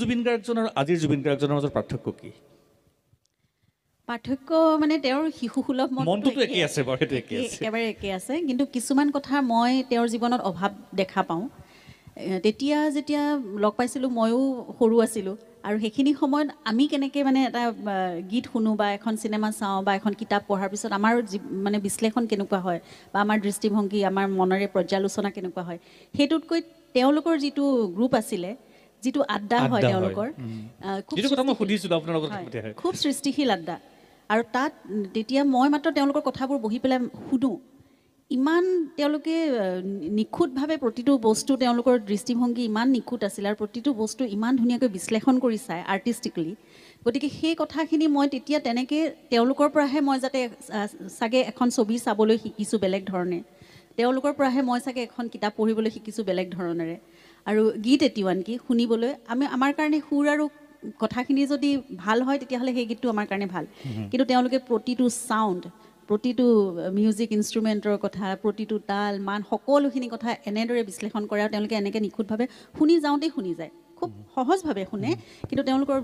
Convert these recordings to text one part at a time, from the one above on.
জুবিন গাৰ্গজনৰ আজিৰ জুবিন গাৰ্গজনৰ মাজত পাৰ্থক্য কি? পাৰ্থক্য মানে তেওঁৰ শিশুসুলভ মনটোতো একেই আছে বাৰু, সেইটো একেই আছে। একেবাৰে একেই আছে, কিন্তু কিছুমান কথা মই তেওঁৰ জীৱনত অভাৱ দেখা পাওঁ। তেতিয়া যেতিয়া লগ পাইছিলোঁ ময়ো সৰু আছিলোঁ, আৰু সেইখিনি সময়ত আমি কেনেকৈ মানে এটা গীত শুনো বা এখন চিনেমা চাওঁ বা এখন কিতাপ পঢ়াৰ পিছত আমাৰ মানে বিশ্লেষণ কেনেকুৱা হয় বা আমাৰ দৃষ্টিভংগী, আমাৰ মনেৰে পৰ্যালোচনা কেনেকুৱা হয়, সেইটোতকৈ তেওঁলোকৰ যিটো গ্ৰুপ আছিলে, যিটো আড্ডা হয় তেওঁলোকৰ, খুব সৃষ্টিশীল আড্ডা। আৰু তাত তেতিয়া মই মাত্ৰ তেওঁলোকৰ কথাবোৰ বহি পেলাই শুনো। ইমান তেওঁলোকে নিখুঁতভাৱে প্ৰতিটো বস্তু, তেওঁলোকৰ দৃষ্টিভংগী ইমান নিখুঁত আছিল আৰু প্ৰতিটো বস্তু ইমান ধুনীয়াকৈ বিশ্লেষণ কৰি চায় আৰ্টিষ্টিকলি। গতিকে সেই কথাখিনি মই তেতিয়া তেনেকৈ তেওঁলোকৰ পৰাহে মই যাতে চাগে এখন ছবি চাবলৈ শিকিছোঁ বেলেগ ধৰণে, তেওঁলোকৰ পৰাহে মই চাগে এখন কিতাপ পঢ়িবলৈ শিকিছোঁ বেলেগ ধৰণেৰে, আৰু গীত এতিয়াও আনকি শুনিবলৈ আমাৰ কাৰণে সুৰ আৰু কথাখিনি যদি ভাল হয় তেতিয়াহ'লে সেই গীতটো আমাৰ কাৰণে ভাল। কিন্তু তেওঁলোকে প্ৰতিটো চাউণ্ড, প্ৰতিটো মিউজিক ইনষ্ট্ৰুমেণ্টৰ কথা, প্ৰতিটো তাল মান, সকলোখিনি কথা এনেদৰে বিশ্লেষণ কৰে আৰু তেওঁলোকে এনেকৈ নিখুঁতভাৱে শুনি যাওঁতেই শুনি যায়, খুব সহজভাৱে শুনে, কিন্তু তেওঁলোকৰ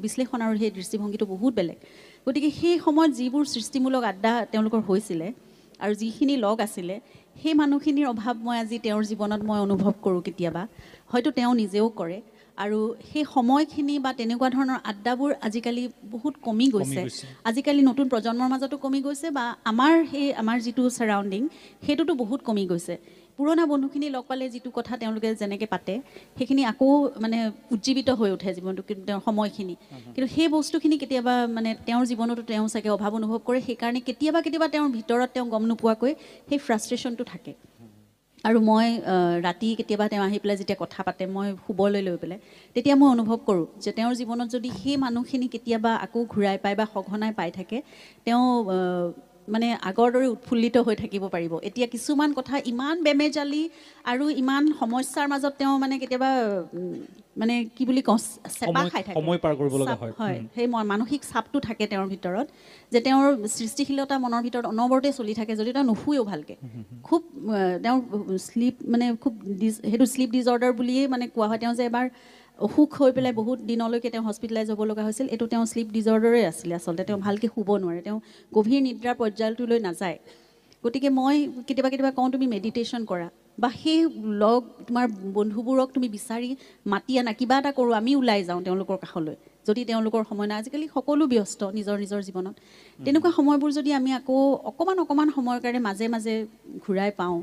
বিশ্লেষণ আৰু সেই দৃষ্টিভংগীটো বহুত বেলেগ। গতিকে সেই সময়ত যিবোৰ সৃষ্টিমূলক আড্ডা তেওঁলোকৰ হৈছিলে আৰু যিখিনি লগ আছিলে, সেই মানুহখিনিৰ অভাৱ মই আজি তেওঁৰ জীৱনত মই অনুভৱ কৰোঁ কেতিয়াবা, হয়তো তেওঁ নিজেও কৰে। আৰু সেই সময়খিনি বা তেনেকুৱা ধৰণৰ আড্ডাবোৰ আজিকালি বহুত কমি গৈছে। আজিকালি নতুন প্ৰজন্মৰ মাজতো কমি গৈছে, বা আমাৰ যিটো ছাৰাউণ্ডিং সেইটোতো বহুত কমি গৈছে। পুৰণা বন্ধুখিনি লগ পালে যিটো কথা তেওঁলোকে যেনেকৈ পাতে, সেইখিনি আকৌ মানে উজ্জীৱিত হৈ উঠে জীৱনটো, কিন্তু তেওঁৰ সময়খিনি, কিন্তু সেই বস্তুখিনি কেতিয়াবা মানে তেওঁৰ জীৱনতো তেওঁ চাগে অভাৱ অনুভৱ কৰে। সেইকাৰণে কেতিয়াবা তেওঁৰ ভিতৰত তেওঁ গম নোপোৱাকৈ সেই ফ্ৰাষ্ট্ৰেশ্যনটো থাকে। আৰু মই ৰাতি কেতিয়াবা তেওঁ আহি পেলাই যেতিয়া কথা পাতে, মই শুবলৈ লৈ পেলাই, তেতিয়া মই অনুভৱ কৰোঁ যে তেওঁৰ জীৱনত যদি সেই মানুহখিনি কেতিয়াবা আকৌ ঘূৰাই পায় বা সঘনাই পাই থাকে, তেওঁ মানে আগৰ দৰে উৎফুল্লিত হৈ থাকিব পাৰিব। এতিয়া কিছুমান কথা ইমান বেমেজালি আৰু ইমান সমস্যাৰ মাজত তেওঁ মানে কেতিয়াবা মানে কি বুলি কওঁ, চেপা খাই থাকে, হয়, সেই মানসিক চাপটো থাকে তেওঁৰ ভিতৰত, যে তেওঁৰ সৃষ্টিশীলতা মনৰ ভিতৰত অনবৰতে চলি থাকে, যদি তেওঁ নুশুৱেও ভালকৈ। খুব তেওঁৰ শ্লিপ মানে খুব সেইটো শ্লিপ ডিজৰ্ডাৰ বুলিয়েই মানে কোৱা হয়। তেওঁ যে এবাৰ অসুখ হৈ পেলাই বহুত দিনলৈকে তেওঁ হস্পিটেলাইজ হ'ব লগা হৈছিল, এইটো তেওঁ শ্লিপ ডিজৰ্ডাৰে আছিলে আচলতে। তেওঁ ভালকৈ শুব নোৱাৰে, তেওঁ গভীৰ নিদ্ৰাৰ পৰ্যায়টোলৈ নাযায়। গতিকে মই কেতিয়াবা কওঁ, তুমি মেডিটেশ্যন কৰা, বা সেই তোমাৰ বন্ধুবোৰক তুমি বিচাৰি মাতি আনা, কিবা এটা কৰোঁ, আমি ওলাই যাওঁ তেওঁলোকৰ কাষলৈ, যদি তেওঁলোকৰ সময় নাই। আজিকালি সকলো ব্যস্ত নিজৰ জীৱনত। তেনেকুৱা সময়বোৰ যদি আমি আকৌ অকণমান সময়ৰ কাৰণে মাজে মাজে ঘূৰাই পাওঁ।